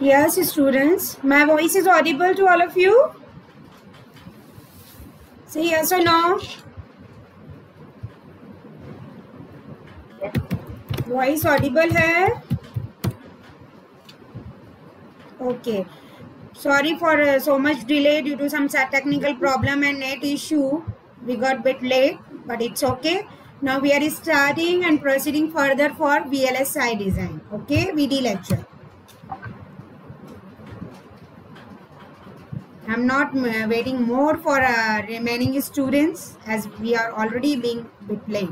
Yes, students. My voice is audible to all of you? Say yes or no. Voice audible है? Okay. Sorry for so much delay due to some technical problem and net issue. We got bit late, but it's okay. Now we are starting and proceeding further for VLSI design. Okay, VD lecture. I'm not waiting more for remaining students as we are already being a bit late.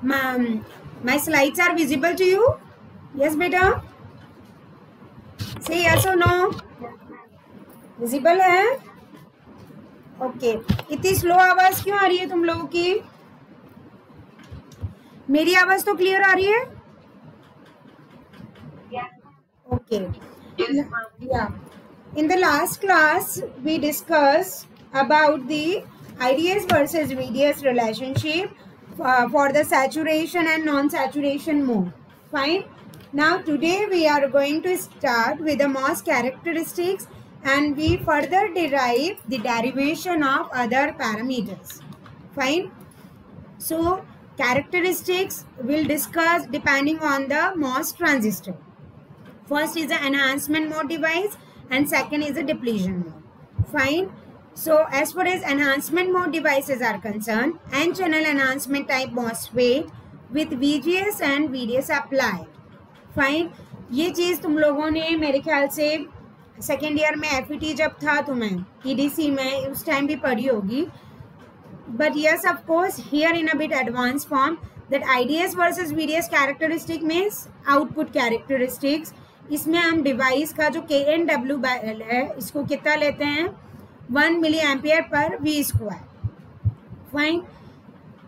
My slides are visible to you? Yes, beta? Say yes or no. Visible है? Okay. इतनी slow आवाज क्यों आ रही है तुम लोगों की? मेरी आवाज तो क्लियर आ रही है? Okay. Yeah. In the last class, we discussed about the IDS versus VDS relationship for the saturation and non-saturation mode. Fine. Now today we are going to start with the MOS characteristics and we further derive the derivation of other parameters. Fine. So characteristics we'll discuss depending on the MOS transistor. First is the enhancement mode device and second is the depletion mode. Fine. So as far as enhancement mode devices are concerned, N-channel enhancement type MOSFET with VGS and VDS applied. Fine. ये चीज़ तुम लोगों ने मेरे ख्याल से second year में FET जब था तुम्हें EDC में उस टाइम भी पढ़ी होगी. But yes, of course, here in a bit advanced form that IDS versus VDS characteristic means output characteristics. इसमें हम डिवाइस का जो KNW है इसको कितना लेते हैं 1 milli ampere per V square. Fine.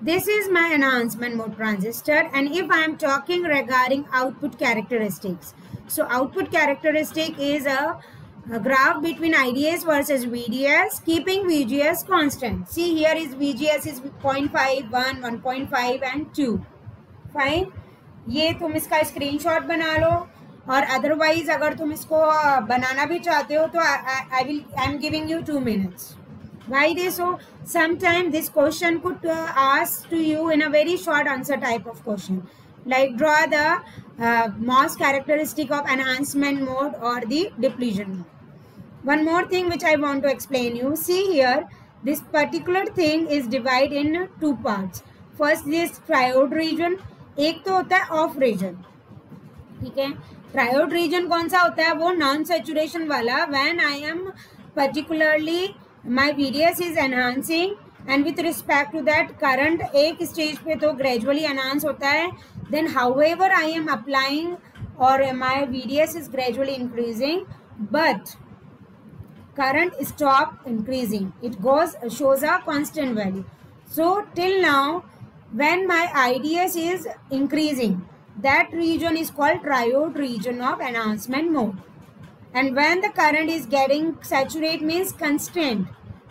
This is my enhancement mode transistor and if I am talking regarding output characteristics. So output characteristic is a graph between IDS versus VDS keeping VGS constant. See here is VGS is 0.5, 1, 1.5 and 2. Fine. ये तुम इसका screenshot बना लो और otherwise अगर तुम इसको बनाना भी चाहते हो तो I am giving you 2 minutes. Why this? So sometime this question could ask to you in a very short answer type of question, like draw the MOS characteristic of enhancement mode or the depletion mode. One more thing which I want to explain you. See here, this particular thing is divided in two parts. First this triode region. एक तो होता है of reason. ठीक है. Triode region कौन सा होता है? वो नॉन सैचुरेशन वाला. When I am particularly my VDS is enhancing and with respect to that current एक स्टेज पे तो ग्रेजुअली एनहांस होता है. Then however I am applying और my VDS is gradually increasing but current stop increasing. It shows a constant value. So till now when my IDS is increasing, that region is called triode region of enhancement mode. And when the current is getting saturate means constant,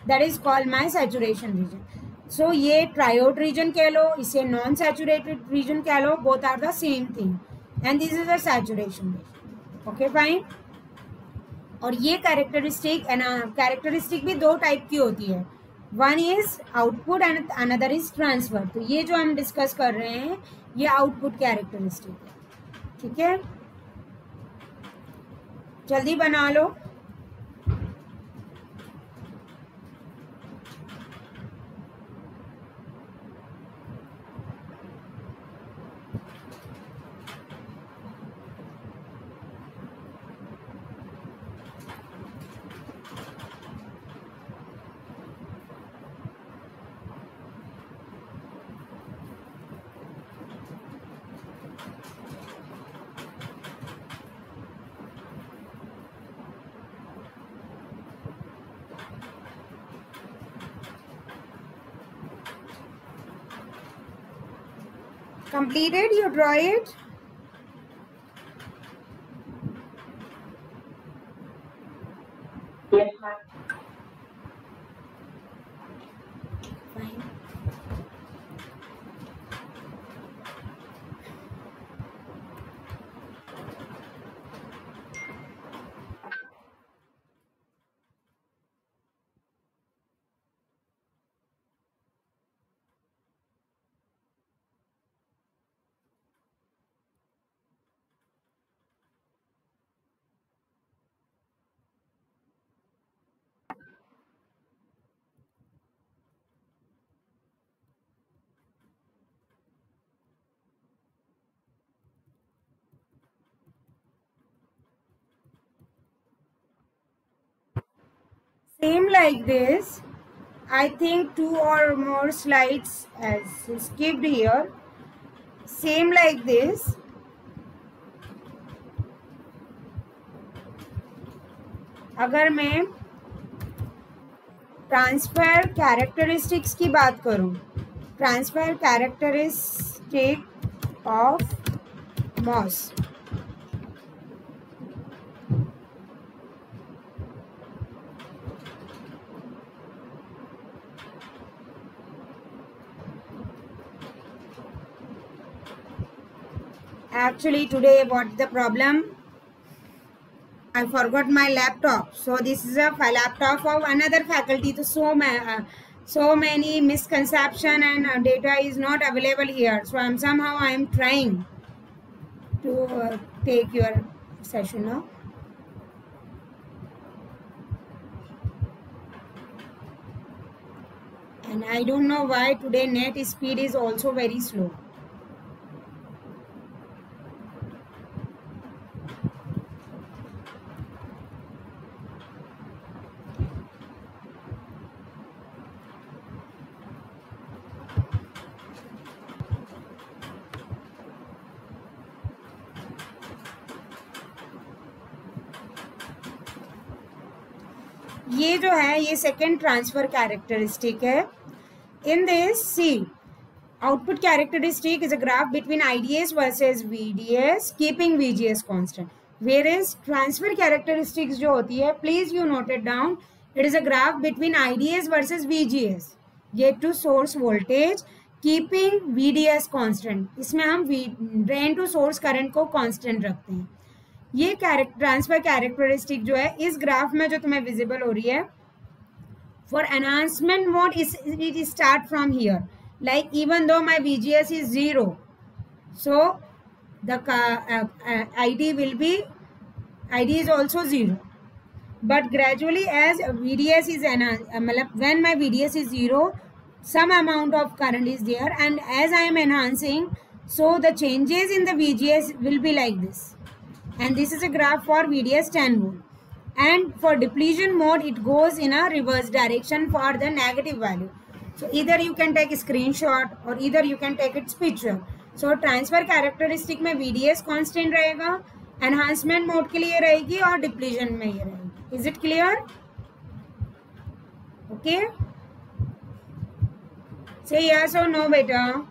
that is called my saturation region. So ये triode region कह लो, इसे non saturated region कह लो, both are the same thing. And this is a saturation region. Okay, fine. और ये characteristic भी दो type की होती है. One is output and another is transfer. तो ये जो हम डिस्कस कर रहे हैं ये आउटपुट कैरेक्टरिस्टिक है. ठीक है, जल्दी बना लो. Completed? You draw it? Yes, ma'am. Same like this. I think 2 or more slides as skipped here. Same like this. अगर मैं ट्रांसफर कैरेक्टरिस्टिक्स की बात करूं, transfer characteristic of MOS, actually today what is the problem? I forgot my laptop. So this is a laptop of another faculty. So many misconception and data is not available here. So I am trying to take your session now. And I don't know why today net speed is also very slow. ये जो है ये second transfer characteristic है. In this see output characteristic is a graph between IDS versus VDS keeping VGS constant, whereas transfer characteristics जो होती है, please you note it down, it is a graph between IDS versus VGS get to source voltage keeping VDS constant. इसमें हम drain to source current को constant रखते हैं. ये transfer characteristic जो है इस ग्राफ में जो तुम्हें विजिबल हो रही है, for enhancement mode it start from here, like even though my VGS is 0, so the ID is also 0, but gradually as VDS is when my VDS is 0, some amount of current is there, and as I am enhancing, so the changes in the VGS will be like this, and this is a graph for VDS 10 volt, and for depletion mode it goes in a reverse direction for the negative value. So either you can take a screenshot or either you can take its picture. So transfer characteristic में VDS constant रहेगा, enhancement mode के लिए रहेगी और depletion में ये रहेगी. Is it clear? Okay? Say yes or no, beta.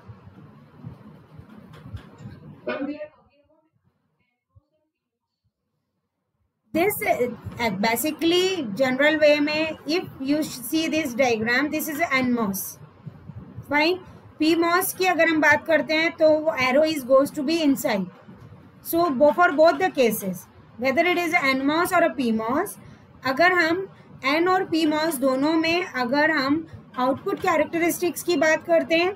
This basically general way में, if you see this diagram, this is NMOS. Fine. PMOS की अगर हम बात करते हैं तो वो arrow is goes to be inside. So for both the cases, whether it is NMOS or a PMOS, अगर हम N और PMOS दोनों में अगर हम output characteristics की बात करते हैं,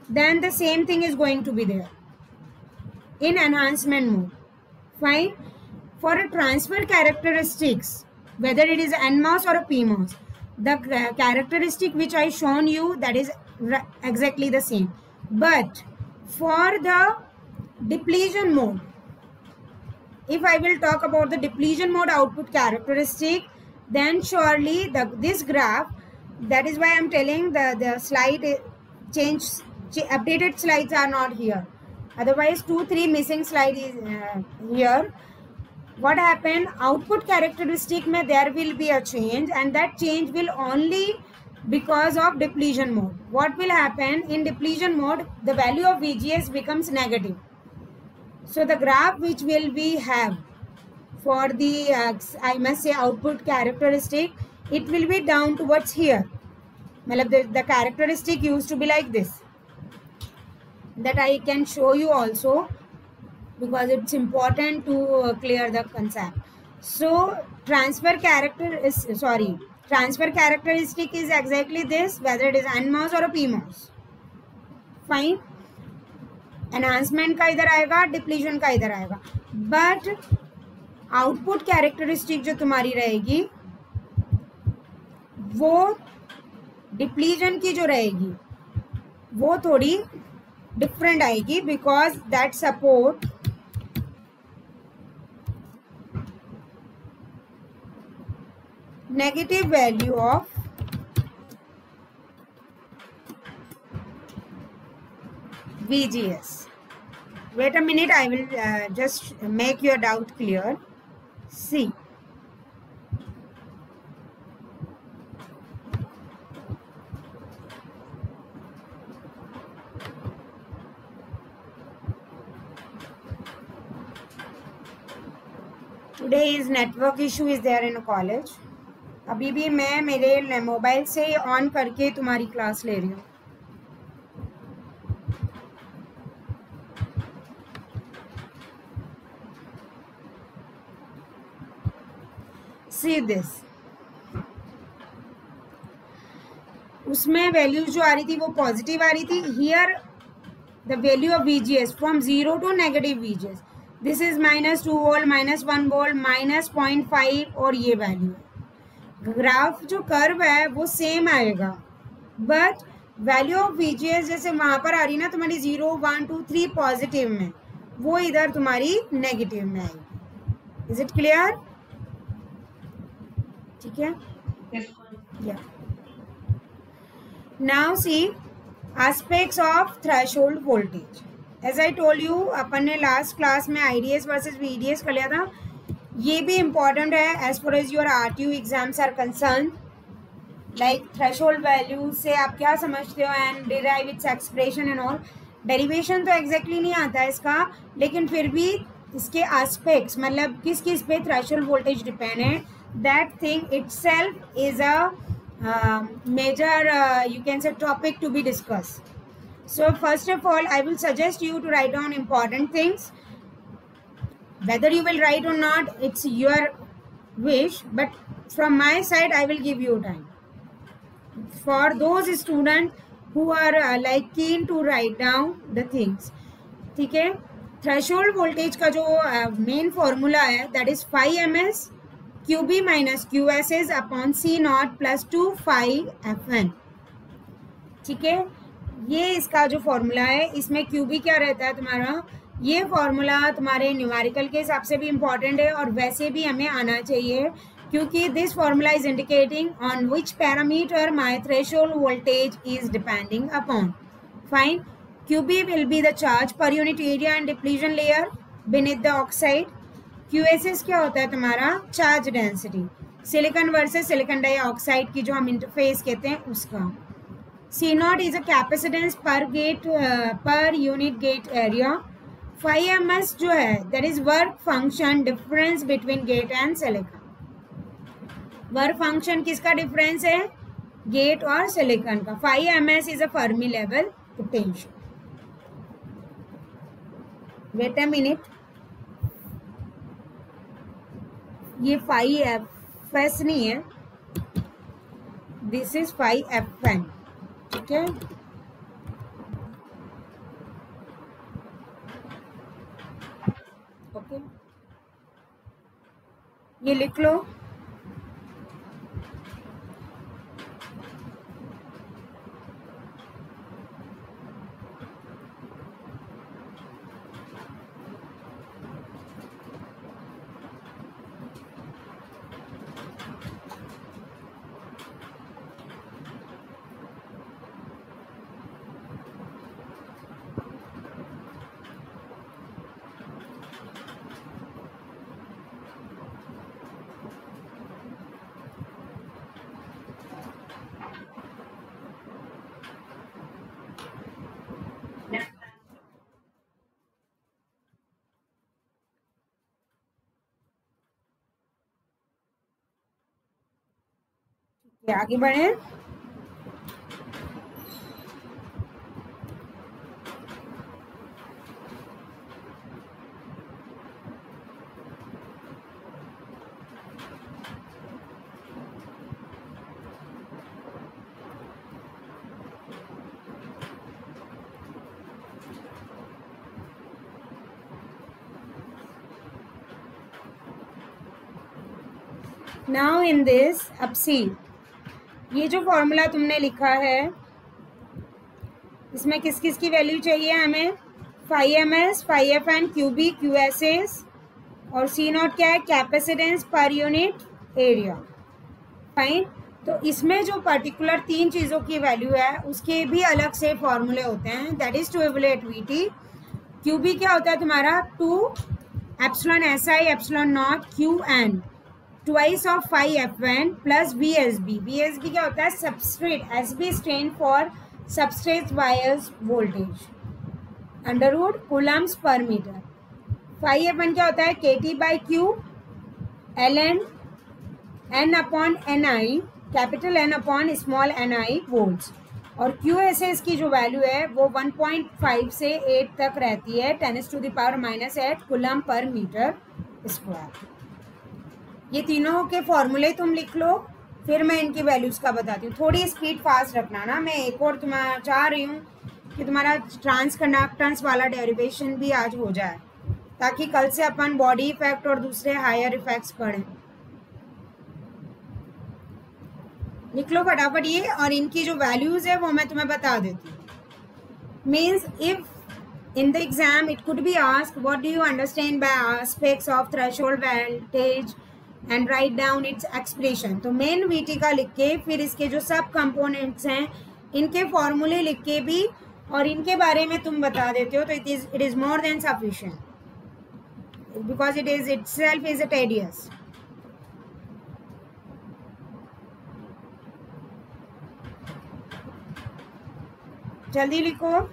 then the same thing is going to be there in enhancement mode. Fine. For a transfer characteristics, whether it is NMOS or a PMOS, the characteristic which I shown you, that is exactly the same. But for the depletion mode, if I will talk about the depletion mode output characteristic, then surely this graph, that is why I am telling the slide updated slides are not here. Otherwise 2-3 missing slide is here. What happened, output characteristic में there will be a change, and that change will only because of depletion mode. What will happen in depletion mode, the value of VGS becomes negative. So the graph which will we have for the I must say output characteristic, it will be down towards here. The characteristic used to be like this, that I can show you also, because it's important to clear the concept. So transfer characteristic is exactly this, whether it is NMOS or a PMOS. Fine. Enhancement का इधर आएगा, depletion का इधर आएगा, but output characteristic जो तुम्हारी रहेगी वो depletion की जो रहेगी वो थोड़ी different आएगी, because that support negative value of VGS. Wait a minute, I will just make your doubt clear. See, today is network issue is there in a college. अभी भी मैं मेरे मोबाइल से ऑन करके तुम्हारी क्लास ले रही हूँ. See this. उसमें वैल्यूज जो आ रही थी वो पॉजिटिव आ रही थी. Here the value of VGS from 0 to negative VGS. This is -2 volt, -1 volt, -0.5 और ये वैल्यू है. ग्राफ जो कर्व है वो सेम आएगा, बट वैल्यू ऑफ VGS जैसे वहां पर आ रही ना तुम्हारी 0, 1, 2, 3 पॉजिटिव में, वो इधर तुम्हारी नेगेटिव में आएगी. Is it clear? ठीक है. या now see aspects of threshold voltage. As I told you, अपन ने लास्ट क्लास में IDS वर्सेस VDS कर लिया था. ये भी इम्पॉर्टेंट है as far as your RTU exams are concerned. Like threshold value से आप क्या समझते हो and derive its expression and all. Derivation तो एग्जैक्टली नहीं आता है इसका, लेकिन फिर भी इसके एस्पेक्ट्स, मतलब किस किस पे थ्रेशोल्ड वोल्टेज डिपेंड है, that thing itself is a major you can say topic to be discussed. So first of all, I will suggest you to write down important things. Whether you will write or not, it's your wish, but from my side I will give you time. For those students who are like keen to write down the things, ठीक है. Threshold voltage का जो main formula है that is 5 ms QB minus QSS upon C0 plus 2 phi FN. ठीक है, ये इसका जो फॉर्मूला है, इसमें QB क्या रहता है तुम्हारा. ये फॉर्मूला तुम्हारे न्यूमेरिकल के हिसाब से भी इम्पॉर्टेंट है और वैसे भी हमें आना चाहिए, क्योंकि this formula is indicating on which parameter my threshold voltage is depending upon. Fine. QB will be the charge per unit area and depletion layer beneath the oxide. QSS क्या होता है तुम्हारा, charge density, silicon versus silicon dioxide की जो हम interface कहते हैं उसका. C0 is a capacitance per unit gate area. 5 ms जो है that is work function difference between gate and silicon. Work function किसका डिफरेंस है, गेट और सिलिकॉन का. 5 ms is a Fermi level potential. Wait a minute, ये 5Fs नहीं है, this is 5Fn. ठीक है. ओके, ये लिख लो. आगे बढ़े. नाउ इन दिस, अब सी, ये जो फॉर्मूला तुमने लिखा है इसमें किस किस की वैल्यू चाहिए हमें, 5 ms, 5Fn, QB, QSS और C0 क्या है, capacitance per unit area. Fine. तो इसमें जो पर्टिकुलर 3 चीज़ों की वैल्यू है उसके भी अलग से फॉर्मूले होते हैं, that is to evaluate VT. Q B क्या होता है तुम्हारा 2 epsilon S I epsilon naught Q N twice of phi F N plus V S B. V S B क्या होता है substrate, S B stand for substrate wires voltage under root coulombs per metre. Phi F N क्या होता है K T by Q L N N upon N I capital N upon small N I volts. और Q S S की जो value है वो 1.5 से 8 तक रहती है 10⁻⁻8 कूलम पर मीटर स्क्वायर। ये तीनों के फॉर्मूले तुम लिख लो, फिर मैं इनकी वैल्यूज़ का बताती हूँ। थोड़ी स्पीड फास्ट रखना ना, मैं एक और तुम्हारा चाह रही हूँ कि तुम्हारा ट्रांस कंडक्टेंस वाला डेरिवेशन भी आज हो जाए, ताकि कल से अपन बॉडी इफेक्ट और दूसरे हायर इफेक्ट्स पढ़ें। लिख लो फटाफट ये, और इनकी जो वैल्यूज है वो मैं तुम्हें बता देती हूँ। Means if in the exam it could be asked what do you understand by aspects of threshold voltage and write down its expression. तो मेन वीटी का लिख के फिर इसके जो सब कंपोनेंट्स हैं इनके फॉर्मूले लिख के भी और इनके बारे में तुम बता देते हो तो it is more than sufficient, because it is itself is a tedious. जल्दी लिखो।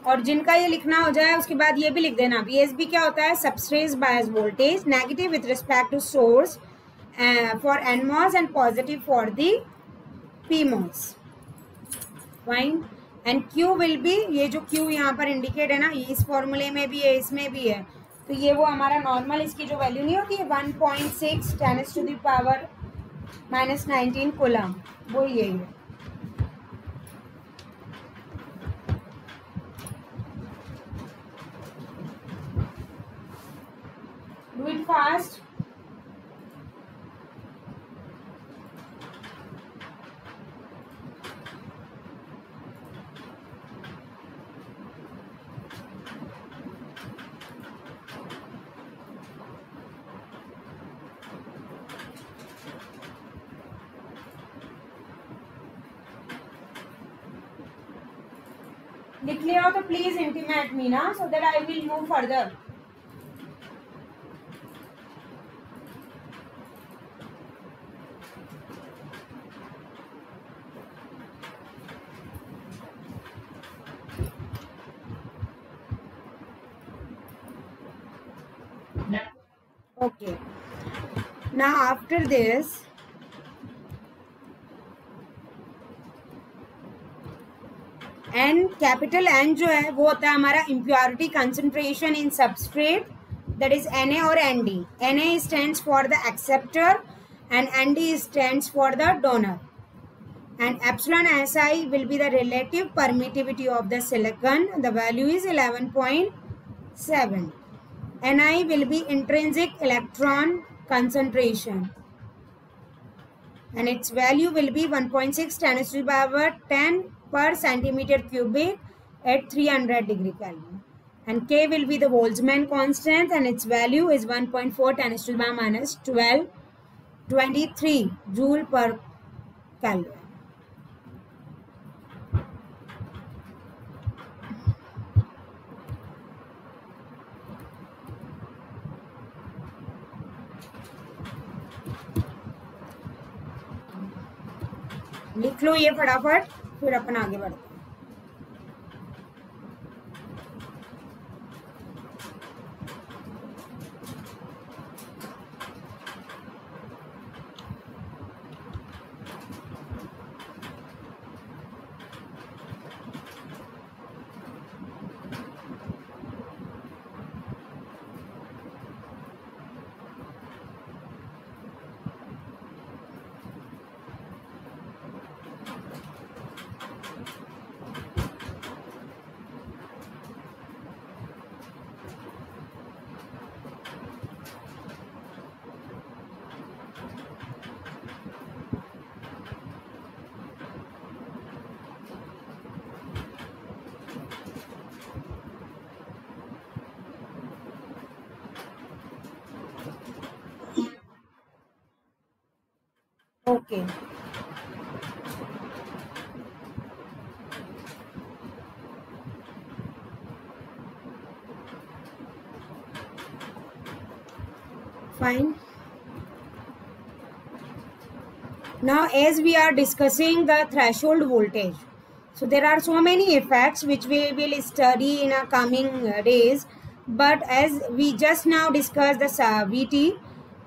और जिनका ये लिखना हो जाए उसके बाद ये भी लिख देना, वीएसबी क्या होता है substrate bias voltage, negative with respect to source for NMOS and positive for the PMOS. Fine. And Q will be, ये जो क्यू यहाँ पर इंडिकेट है ना, ये इस फॉर्मूले में भी है इसमें भी है, तो ये वो हमारा नॉर्मल इसकी जो वैल्यू नहीं होती है 1.6 10⁻⁻19 कूलम, वो यही है। Do it fast. लिख लिया हो तो प्लीज इंटीमेट मी ना, so that I will move further. Okay. Now after this, N capital N जो है वो होता है हमारा impurity concentration in substrate, that is Na और Nd. Na stands for the acceptor and Nd stands for the donor. And epsilon Si will be the relative permittivity of the silicon. The value is 11.7. Ni will be intrinsic electron concentration and its value will be 1.6 10⁻10 per centimeter cubic at 300 degree Kelvin. And K will be the Boltzmann constant and its value is 1.4 10⁻⁻12 23 joule per Kelvin. लिख लो ये फटाफट, फिर अपन आगे बढ़ते हैं। Okay. Fine. Now, as we are discussing the threshold voltage, so there are so many effects which we will study in our coming days. But as we just now discussed the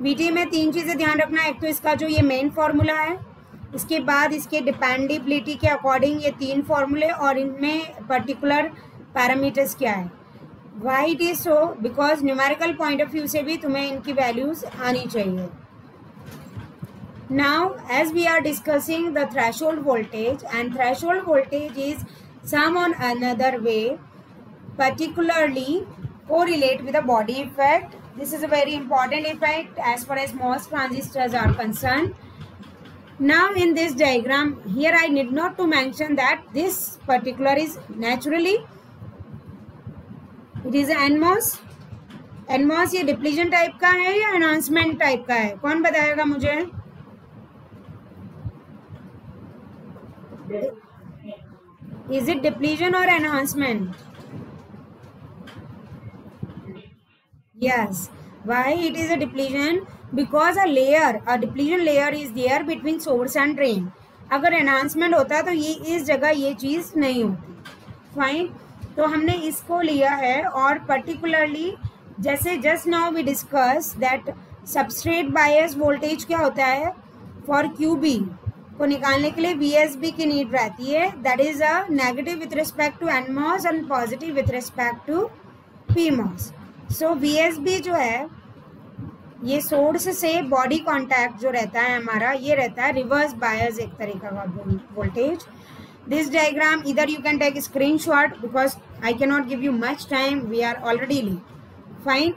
VT में तीन चीज़ें ध्यान रखना. एक तो इसका जो ये मेन फॉर्मूला है, इसके बाद इसके डिपेंडेबिलिटी के अकॉर्डिंग ये तीन फॉर्मूले, और इनमें पर्टिकुलर पैरामीटर्स क्या है. Why it is so? Because numerical point of view से भी तुम्हें इनकी वैल्यूज आनी चाहिए. Now, as we are discussing the threshold voltage, and threshold voltage is some on another way particularly correlate with the body effect. This is a very important effect as far as MOS transistors are concerned. Now, in this diagram, here I need not to mention that this particular is naturally, it is NMOS. NMOS ये depletion type का है या enhancement type का है? कौन बताएगा मुझे? Is it depletion or enhancement? Yes. Why it is a depletion? Because a depletion layer is there between source and drain. अगर enhancement होता तो ये इस जगह ये चीज़ नहीं होती. Fine. तो हमने इसको लिया है, और particularly जैसे just now we discussed that substrate bias voltage क्या होता है? For QB को निकालने के लिए VSB की नीड रहती है. That is a negative with respect to NMOS and positive with respect to PMOS. So VSB जो है ये सोर्स से बॉडी कांटेक्ट जो रहता है हमारा, ये रहता है रिवर्स बायस एक तरीका का वोल्टेज. दिस डायग्राम इधर you can take screenshot because I can not give you much time, we are already late. Fine.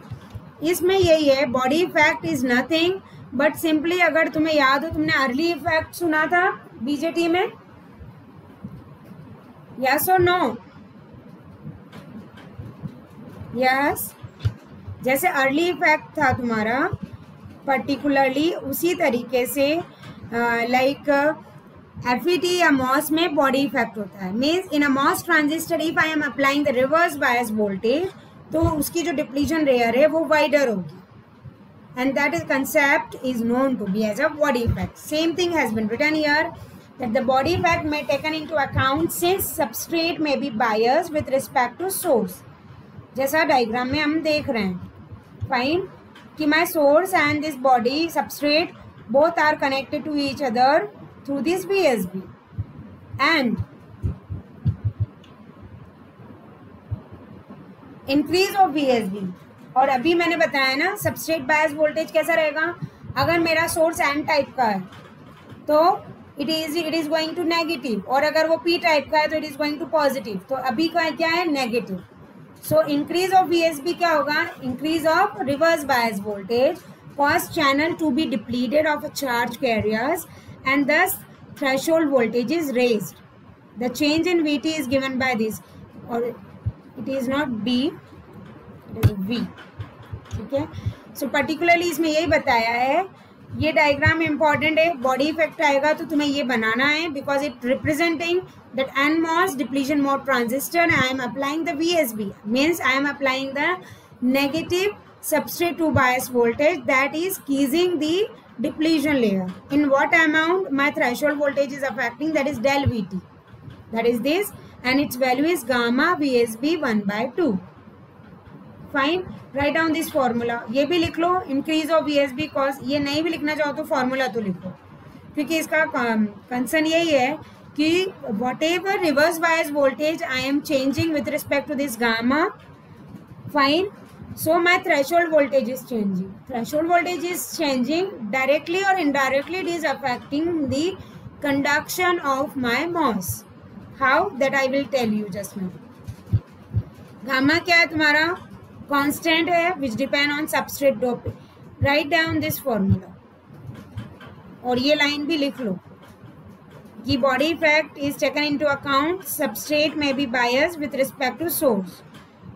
इसमें यही है, body effect is nothing but simply, अगर तुम्हें याद हो, तुमने अर्ली इफेक्ट सुना था BJT में, यस और नो? यस. जैसे अर्ली इफेक्ट था तुम्हारा पर्टिकुलरली, उसी तरीके से लाइक FET या MOS में बॉडी इफेक्ट होता है. Means in a MOS transistor if I am applying the reverse bias voltage, तो उसकी जो डिप्लीशन लेयर है वो वाइडर होगी. And that is concept is known to be as a body effect. Same thing has been written here, that the body effect may taken into account since substrate may be biased with respect to source. जैसा diagram में हम देख रहे हैं. Fine. कि my source and this body substrate both are connected to each other through this VSB. And increase of VSB. और अभी मैंने बताया ना सबस्ट्रेट बायस वोल्टेज कैसा रहेगा. अगर मेरा सोर्स N टाइप का है तो it is going to negative, और अगर वो P टाइप का है तो it is going to positive. तो अभी का क्या है? Negative. So increase of VSB क्या होगा? Increase of reverse bias voltage, cause channel to be depleted of charge carriers and thus threshold voltage is raised. The change in VT is given by this, और it is not B, V. ठीक है. So particularly इसमें यही बताया है. ये diagram important है. Body effect आएगा तो तुम्हें ये बनाना है, because it representing that NMOS depletion mode transistor. I am applying the VSB, means I am applying the negative substrate to bias voltage that is keysing the depletion layer. In what amount my threshold voltage is affecting, that is del VT. That is this, and its value is gamma VSB 1/2. Fine. Write down this formula. ये भी लिख लो, increase of VSB cos. ये नहीं भी लिखना चाहो तो formula तो लिखो, क्योंकि इसका कंसर्न यही है कि whatever reverse bias voltage I am changing with respect to this gamma, fine. So my threshold voltage is changing. Threshold voltage is changing directly or indirectly. It is affecting the conduction of my MOS. How? That I will tell you just now. Gamma क्या है तुम्हारा? Constant है, which depend on substrate doping. Write down this formula. और ये line भी लिख लो कि body effect is taken into account. Substrate may be biased with respect to source.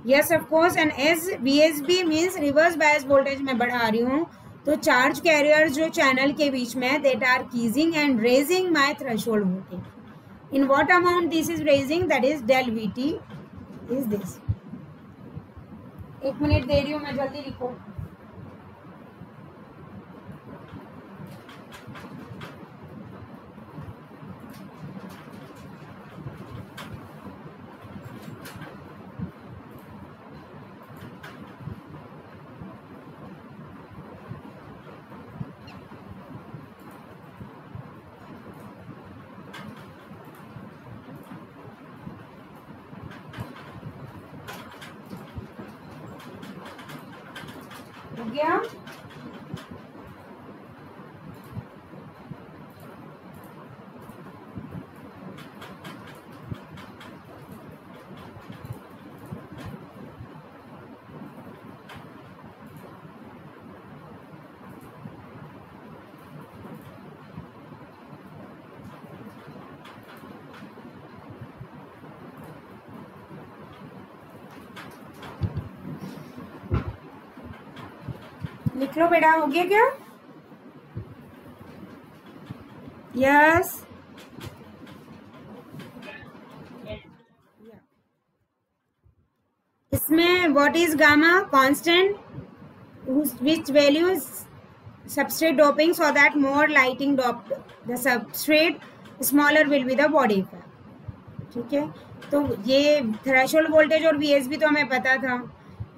Yes, of course. And as VSB means reverse bias voltage मैं बढ़ा रही हूँ, तो चार्ज कैरियर जो चैनल के बीच में दैट आर कीजिंग and raising my threshold voltage in what amount this is raising, that is del VT is this. 1 minute दे रही हूँ मैं, जल्दी लिखो. हो गया? लिख लो बेटा, हो गया क्या? यस. इसमें what is gamma constant which values substrate doping so that more lighting doped the substrate, smaller will be the body effect. ठीक है, तो ये थ्रेशोल्ड वोल्टेज और VSB तो हमें पता था.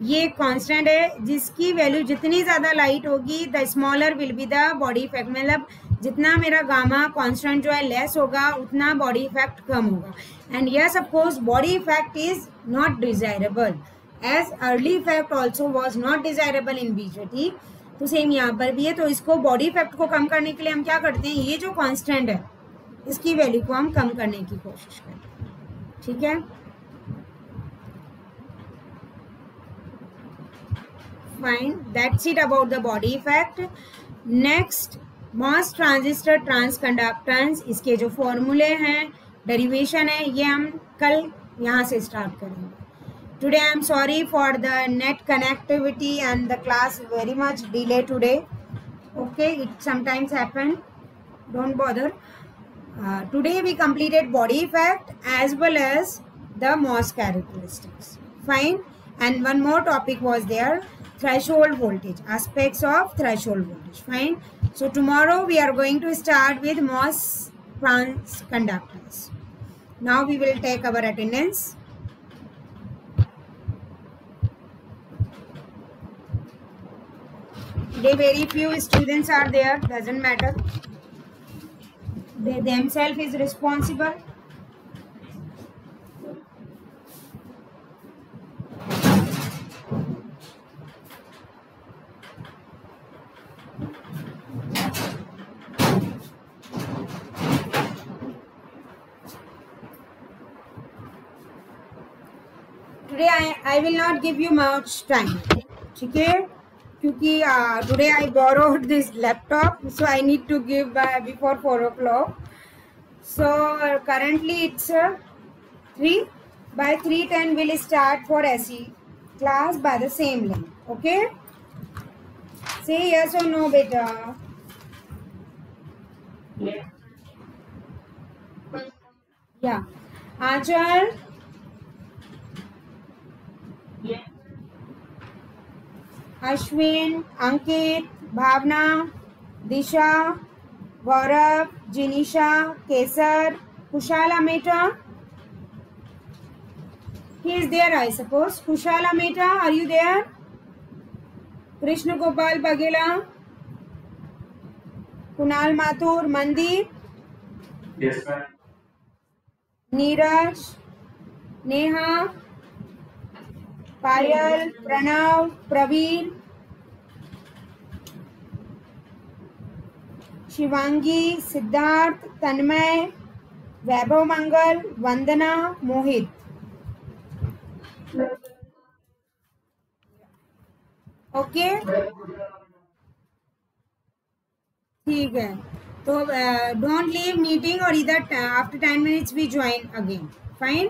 ये कांस्टेंट है जिसकी वैल्यू जितनी ज़्यादा लाइट होगी the smaller will be the body effect. मतलब जितना मेरा गामा कांस्टेंट जो है लेस होगा उतना बॉडी इफेक्ट कम होगा. And yes of course body effect is not desirable as early effect also was not desirable in BJT. तो सेम यहाँ पर भी है. तो इसको बॉडी इफेक्ट को कम करने के लिए हम क्या करते हैं, ये जो कांस्टेंट है इसकी वैल्यू को हम कम करने की कोशिश करते हैं. ठीक है, fine. That's it about the body effect. Next, MOS transistor transconductance. इसके जो फॉर्मूले हैं, डेरिवेशन है, ये हम कल यहाँ से स्टार्ट करेंगे. Today I am sorry for the net connectivity and the class very much delay today. Okay, it sometimes happen. Don't bother. Today we completed body effect as well as the MOS characteristics. Fine. And one more topic was there. Threshold voltage, aspects of threshold voltage. Fine. So tomorrow we are going to start with MOS transconductance. Now we will take our attendance. Today very few students are there, doesn't matter. They themselves is responsible. Today I will not give you much time. ठीक है, क्योंकि today I borrowed this laptop, so I need to give before 4 o'clock. So currently it's 3. By 3:10 we'll start for SE class by the same link. Okay? Say yes or no, beta. Yeah. Achal. Ashwin, Ankit, Bhavna, Disha, Gaurav, Jinisha, Kesar, Kushal Ameta. He is there, I suppose. Kushal Ameta, are you there? Krishna Gopal Bagela, Kunal Mathur, Mandeep. Yes, ma'am. Neeraj, Neha, Payal, Pranav, Praveen, Shivangi, Siddharth, Tanmay, Vaibhav Mangal, Vandana, Mohit. Okay, ठीक है. तो don't leave meeting और इधर after 10 minutes we join again. Fine.